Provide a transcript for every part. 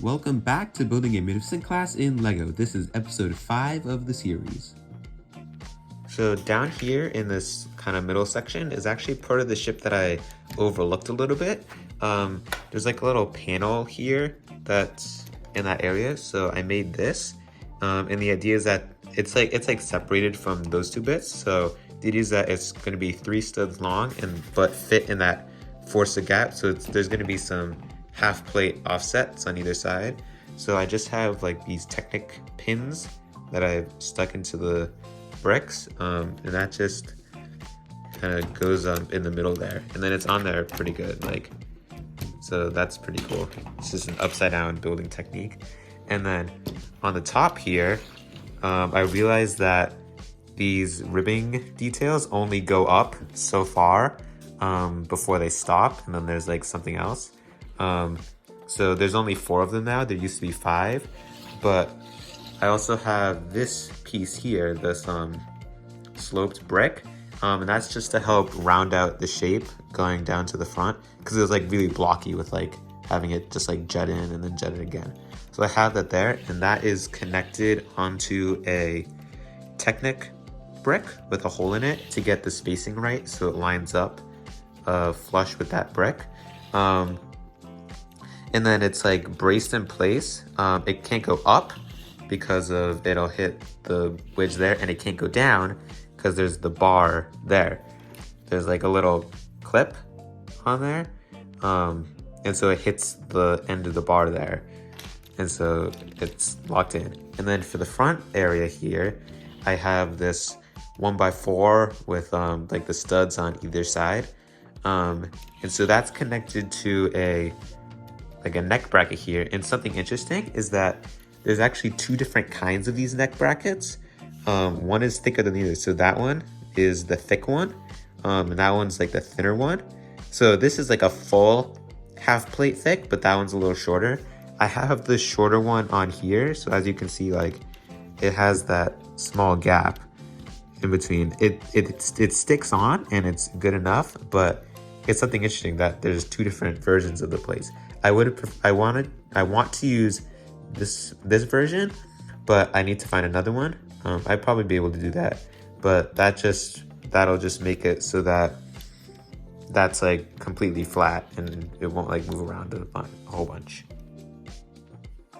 Welcome back to building a Munificent class in LEGO. This is episode 5 of the series. So down here in this kind of middle section is actually part of the ship that I overlooked a little bit. There's like a little panel here that's in that area, so I made this. And the idea is that it's like separated from those two bits. So the idea is that it's going to be 3 studs long but fit in that four-stud gap. So there's going to be some half plate offsets on either side. So I just have like these Technic pins that I've stuck into the bricks, and that just kind of goes up in the middle there, and then it's on there pretty good, like, so that's pretty cool. It's just an upside down building technique. And then on the top here, I realized that these ribbing details only go up so far before they stop, and then there's like something else. So there's only 4 of them now. There used to be 5, but I also have this piece here, this sloped brick, and that's just to help round out the shape going down to the front, because it was like really blocky with like having it just like jut in and then jut in again. So I have that there, and that is connected onto a Technic brick with a hole in it to get the spacing right, so it lines up flush with that brick. And then it's like braced in place. It can't go up because of it'll hit the wedge there, and it can't go down because there's the bar there. There's like a little clip on there, and so it hits the end of the bar there, and so it's locked in. And then for the front area here, I have this 1x4 with like the studs on either side, and so that's connected to a neck bracket here. And something interesting is that there's actually 2 different kinds of these neck brackets. One is thicker than the other. So that one is the thick one, and that one's like the thinner one. So this is like a full half plate thick, but that one's a little shorter. I have the shorter one on here. So as you can see, like it has that small gap in between. It sticks on and it's good enough, but it's something interesting that there's 2 different versions of the plates. I want to use this version, but I need to find another one. I'd probably be able to do that, but that'll just make it so that that's like completely flat and it won't like move around a whole bunch.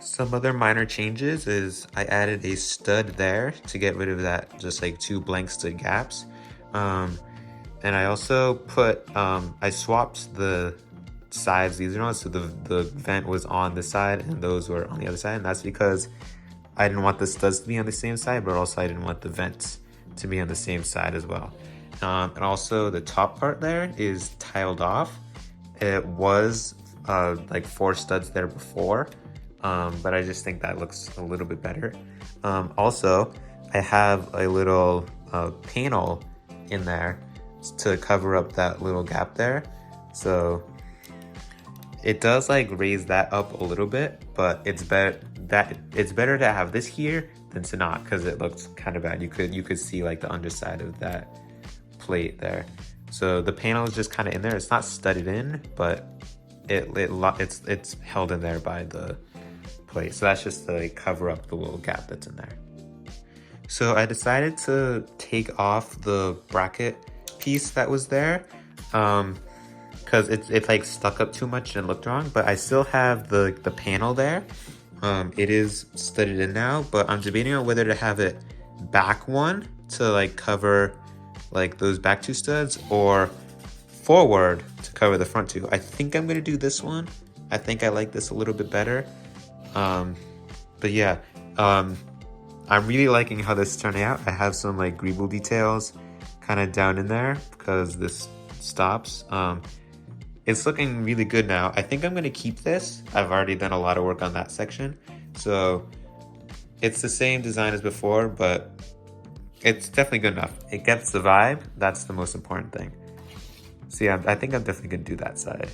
Some other minor changes is I added a stud there to get rid of that just like 2 blank stud gaps, and I also put I swapped the sides these are on, so the vent was on this side and those were on the other side, and that's because I didn't want the studs to be on the same side, but also I didn't want the vents to be on the same side as well. And also the top part there is tiled off. It was like 4 studs there before, but I just think that looks a little bit better. Also, I have a little panel in there to cover up that little gap there, so it does like raise that up a little bit, but it's better to have this here than to not, because it looks kind of bad. You could see like the underside of that plate there. So the panel is just kind of in there. It's not studded in, but it's held in there by the plate. So that's just to like cover up the little gap that's in there. So I decided to take off the bracket piece that was there, because it like stuck up too much and looked wrong, but I still have the panel there. It is studded in now, but I'm debating on whether to have it back one to like cover like those back 2 studs, or forward to cover the front 2. I think I'm gonna do this one. I think I like this a little bit better. But yeah, I'm really liking how this is turning out. I have some like greeble details kind of down in there because this stops. It's looking really good now. I think I'm gonna keep this. I've already done a lot of work on that section, so it's the same design as before, but it's definitely good enough. It gets the vibe. That's the most important thing. So yeah, I think I'm definitely gonna do that side.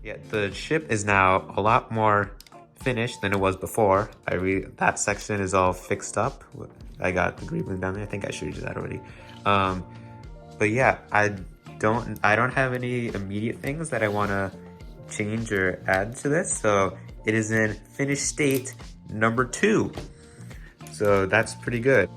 Yeah, the ship is now a lot more finished than it was before. That section is all fixed up. I got the greebling down there. I think I showed you that already. But yeah, I don't have any immediate things that I want to change or add to this. So it is in finished state number 2. So that's pretty good.